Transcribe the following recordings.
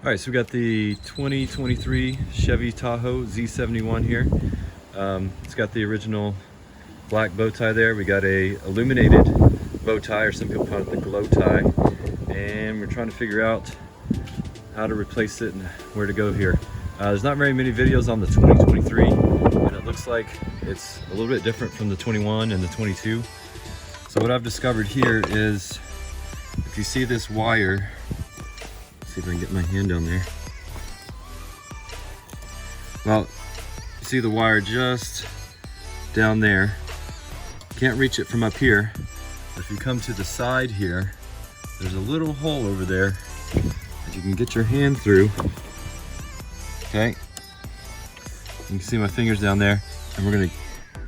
All right, so we got the 2023 Chevy Tahoe Z71 here. It's got the original black bow tie there. We got a illuminated bow tie, or some people call it the glow tie, and we're trying to figure out how to replace it and where to go here. There's not very many videos on the 2023, and it looks like it's a little bit different from the 21 and the 22. So what I've discovered here is, if you see this wire, see if I can get my hand down there. Well, you see the wire just down there. Can't reach it from up here. But if you come to the side here, there's a little hole over there that you can get your hand through. Okay. You can see my fingers down there, and we're gonna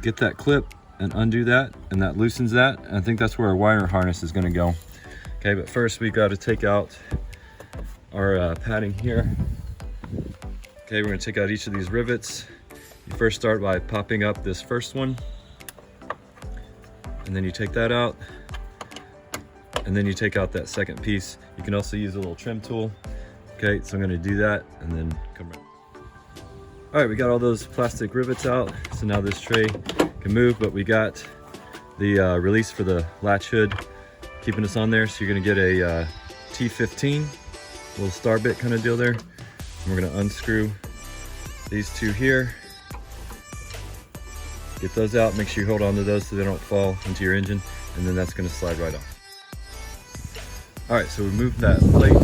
get that clip and undo that, and that loosens that. And I think that's where our wire harness is gonna go. Okay, but first we've got to take out our padding here. Okay, we're going to take out each of these rivets. You first start by popping up this first one, and then you take that out, and then you take out that second piece. You can also use a little trim tool. Okay, so I'm going to do that and then come right. All right, we got all those plastic rivets out, so now this tray can move, but we got the release for the latch hood keeping us on there. So you're going to get a T15 little star bit kind of deal there. And we're going to unscrew these two here, get those out, make sure you hold on to those so they don't fall into your engine, and then that's going to slide right off. All right, so we moved that plate,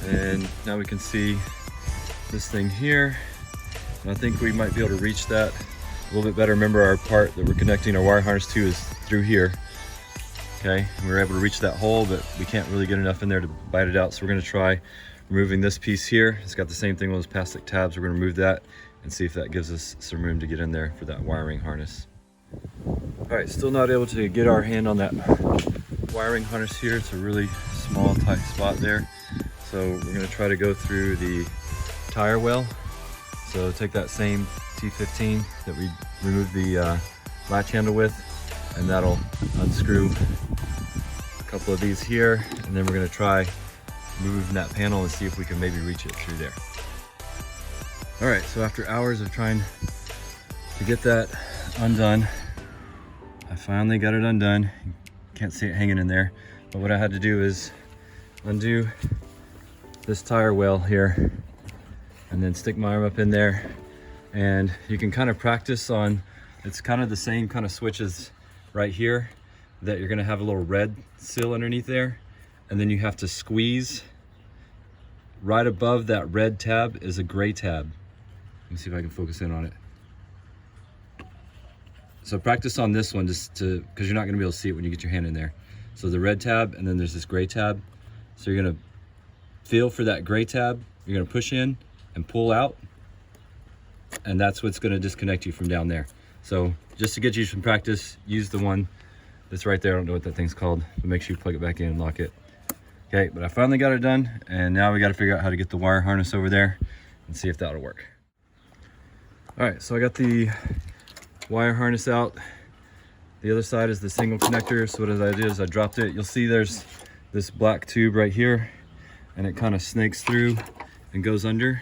and now we can see this thing here, and I think we might be able to reach that a little bit better. Remember, our part that we're connecting our wire harness to is through here. Okay, we were able to reach that hole, but we can't really get enough in there to bite it out. So we're going to try removing this piece here. It's got the same thing with those plastic tabs. We're going to remove that and see if that gives us some room to get in there for that wiring harness. All right, still not able to get our hand on that wiring harness here. It's a really small, tight spot there. So we're going to try to go through the tire well. So take that same T15 that we removed the latch handle with, and that'll unscrew a couple of these here, and then we're going to try moving that panel and see if we can maybe reach it through there. All right, so after hours of trying to get that undone, I finally got it undone. You can't see it hanging in there, but what I had to do is undo this tire well here and then stick my arm up in there, and you can kind of practice on, it's kind of the same kind of switches right here, that you're going to have a little red seal underneath there, and then you have to squeeze. Right above that red tab is a gray tab. Let me see if I can focus in on it. So practice on this one, just to, because you're not going to be able to see it when you get your hand in there. So the red tab, and then there's this gray tab. So you're going to feel for that gray tab, you're going to push in and pull out, and that's what's going to disconnect you from down there. So just to get you some practice, use the one that's right there. I don't know what that thing's called, but make sure you plug it back in and lock it. Okay, but I finally got it done, and now we got to figure out how to get the wire harness over there and see if that'll work. All right, so I got the wire harness out. The other side is the single connector. So what I did is I dropped it. You'll see there's this black tube right here, and it kind of snakes through and goes under.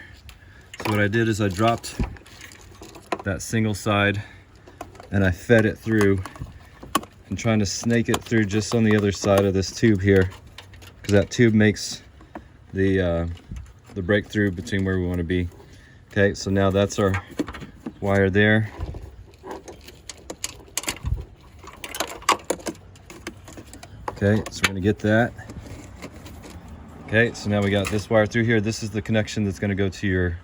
So what I did is I dropped that single side, and I fed it through and trying to snake it through just on the other side of this tube here, because that tube makes the breakthrough between where we want to be. Okay, so now that's our wire there. Okay, so we're going to get that. Okay, so now we got this wire through here. This is the connection that's going to go to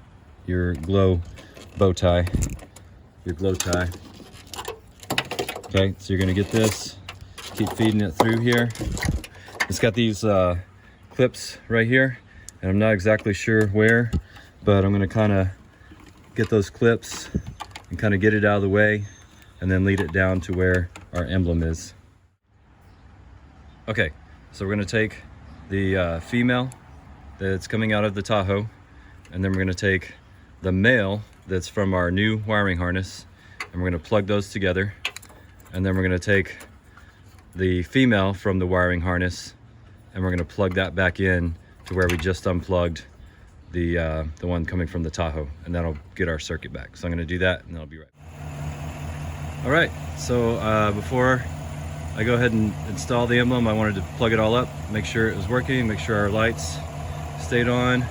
your glow bow tie, your glow tie. Okay, so you're gonna get this, keep feeding it through here. It's got these clips right here, and I'm not exactly sure where, but I'm gonna kind of get those clips and kind of get it out of the way, and then lead it down to where our emblem is. Okay, so we're gonna take the female that's coming out of the Tahoe, and then we're gonna take the male that's from our new wiring harness, and we're gonna plug those together. And then we're gonna take the female from the wiring harness, and we're gonna plug that back in to where we just unplugged the one coming from the Tahoe, and that'll get our circuit back. So I'm gonna do that, and I'll be right back. All right, so before I go ahead and install the emblem, I wanted to plug it all up, make sure it was working, make sure our lights stayed on,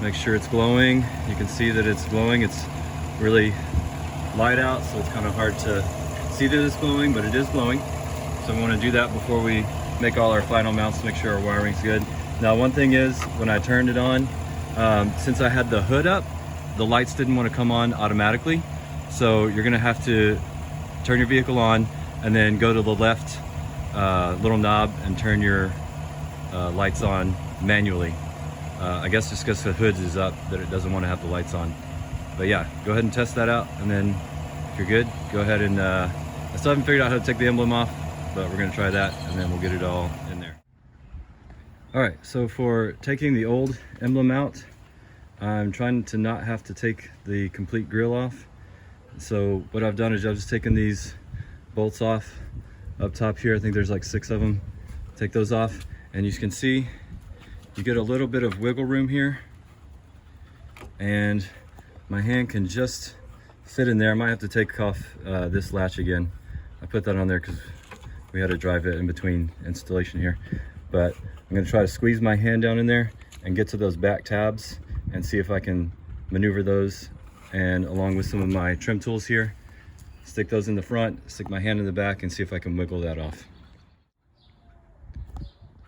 make sure it's glowing. You can see that it's glowing. It's really light out, so it's kind of hard to see that it's glowing, but it is glowing. So we want to do that before we make all our final mounts, make sure our wiring's good. Now, one thing is, when I turned it on, since I had the hood up, the lights didn't want to come on automatically. So you're gonna have to turn your vehicle on and then go to the left little knob and turn your lights on manually. I guess just because the hood is up, that it doesn't want to have the lights on. But yeah, go ahead and test that out, and then if you're good, go ahead and I still haven't figured out how to take the emblem off, but we're gonna try that, and then we'll get it all in there. All right, so for taking the old emblem out, I'm trying to not have to take the complete grill off. So what I've done is I've just taken these bolts off up top here. I think there's like 6 of them. Take those off, and you can see you get a little bit of wiggle room here, and my hand can just fit in there. I might have to take off this latch again. I put that on there because we had to drive it in between installation here. But I'm gonna try to squeeze my hand down in there and get to those back tabs and see if I can maneuver those, and along with some of my trim tools here, stick those in the front, stick my hand in the back, and see if I can wiggle that off.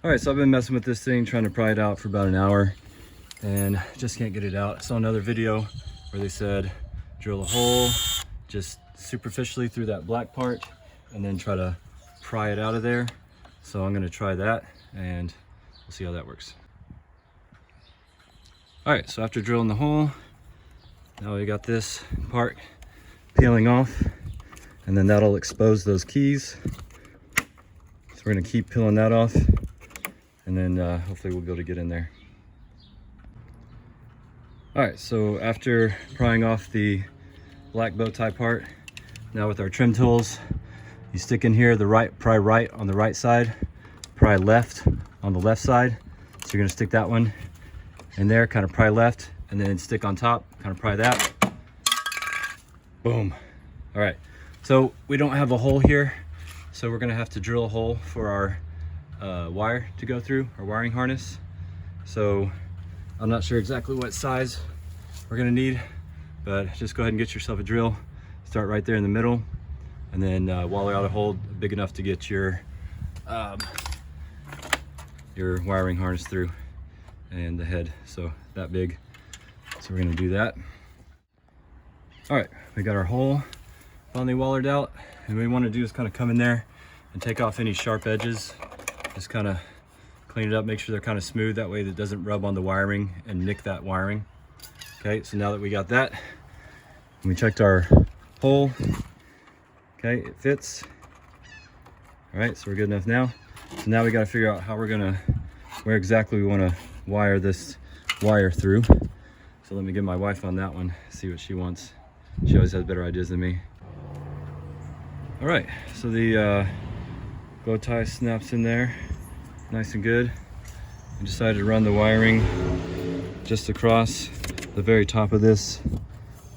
All right, so I've been messing with this thing, trying to pry it out for about an hour, and just can't get it out. I saw another video where they said drill a hole just superficially through that black part and then try to pry it out of there. So I'm gonna try that, and we'll see how that works. All right, so after drilling the hole, now we got this part peeling off, and then that'll expose those keys. So we're gonna keep peeling that off, and then hopefully we'll be able to get in there. All right, so after prying off the black bow tie part, now with our trim tools, you stick in here, pry right on the right side, pry left on the left side. So you're gonna stick that one in there, kind of pry left, and then stick on top, kind of pry that. Boom. All right, so we don't have a hole here, so we're gonna have to drill a hole for our wire to go through, our wiring harness. So I'm not sure exactly what size we're gonna need, but just go ahead and get yourself a drill. Start right there in the middle, and then wallow out a hole big enough to get your wiring harness through, and the head, so that big. So we're gonna do that. All right, we got our hole finally wallered out, and what we wanna do is kind of come in there and take off any sharp edges. Just kind of clean it up, make sure they're kind of smooth, that way that it doesn't rub on the wiring and nick that wiring. Okay, so now that we got that, we checked our hole. Okay, it fits. All right, so we're good enough now. So now we got to figure out where exactly we want to wire this wire through. So let me get my wife on that one, see what she wants. She always has better ideas than me. All right, so the Glowtie snaps in there, nice and good. I decided to run the wiring just across the very top of this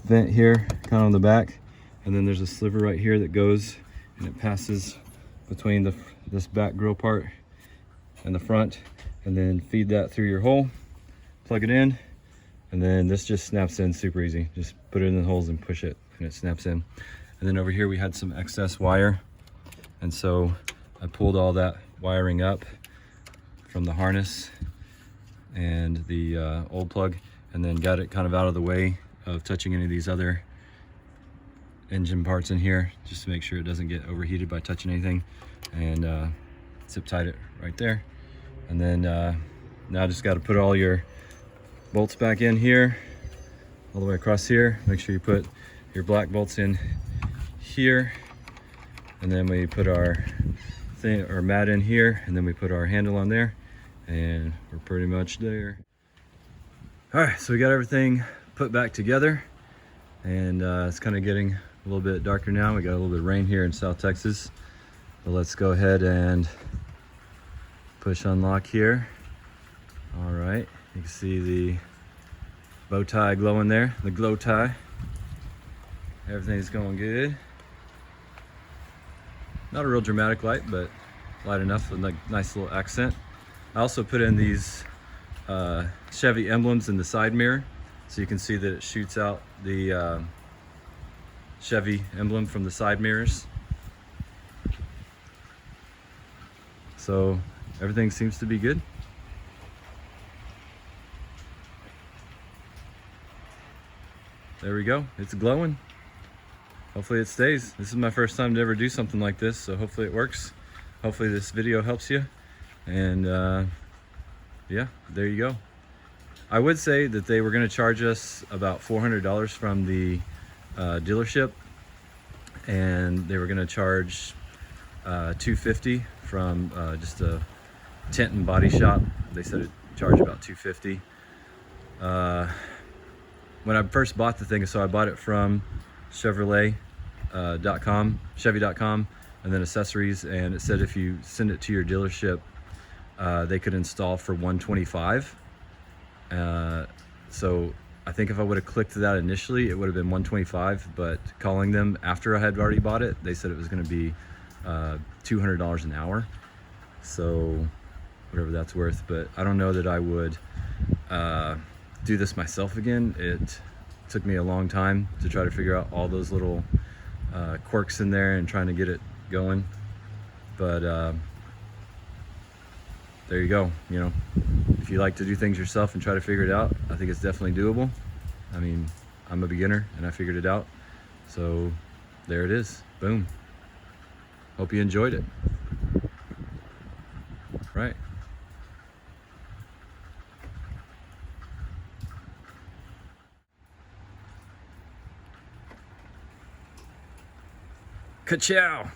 vent here, kind of on the back, and then there's a sliver right here that goes and it passes between this back grill part and the front, and then feed that through your hole, plug it in, and then this just snaps in super easy. Just put it in the holes and push it, and it snaps in. And then over here we had some excess wire, and so I pulled all that wiring up from the harness and the old plug, and then got it kind of out of the way of touching any of these other engine parts in here, just to make sure it doesn't get overheated by touching anything, and zip tied it right there. And then now just got to put all your bolts back in here, all the way across here. Make sure you put your black bolts in here, and then we put our mat in here, and then we put our handle on there, and we're pretty much there. All right, so we got everything put back together, and it's kind of getting a little bit darker now. We got a little bit of rain here in South Texas, but let's go ahead and push unlock here. All right, you can see the bow tie glowing there, the Glowtie. Everything's going good. Not a real dramatic light, but light enough with a nice little accent. I also put in these Chevy emblems in the side mirror, so you can see that it shoots out the Chevy emblem from the side mirrors. So everything seems to be good. There we go, it's glowing. Hopefully it stays. This is my first time to ever do something like this, so hopefully it works. Hopefully this video helps you. And yeah, there you go. I would say that they were going to charge us about $400 from the dealership, and they were going to charge $250 from just a tint and body shop. They said it charged about $250. When I first bought the thing, so I bought it from Chevrolet.com, Chevy.com, and then accessories, and it said if you send it to your dealership, they could install for $125. So I think if I would have clicked that initially, it would have been $125, but calling them after I had already bought it, they said it was going to be $200 an hour. So whatever that's worth, but I don't know that I would do this myself again. It took me a long time to try to figure out all those little quirks in there and trying to get it going. But there you go. You know, if you like to do things yourself and try to figure it out, I think it's definitely doable. I mean, I'm a beginner and I figured it out. So there it is. Boom. Hope you enjoyed it. Right. Ka-chow.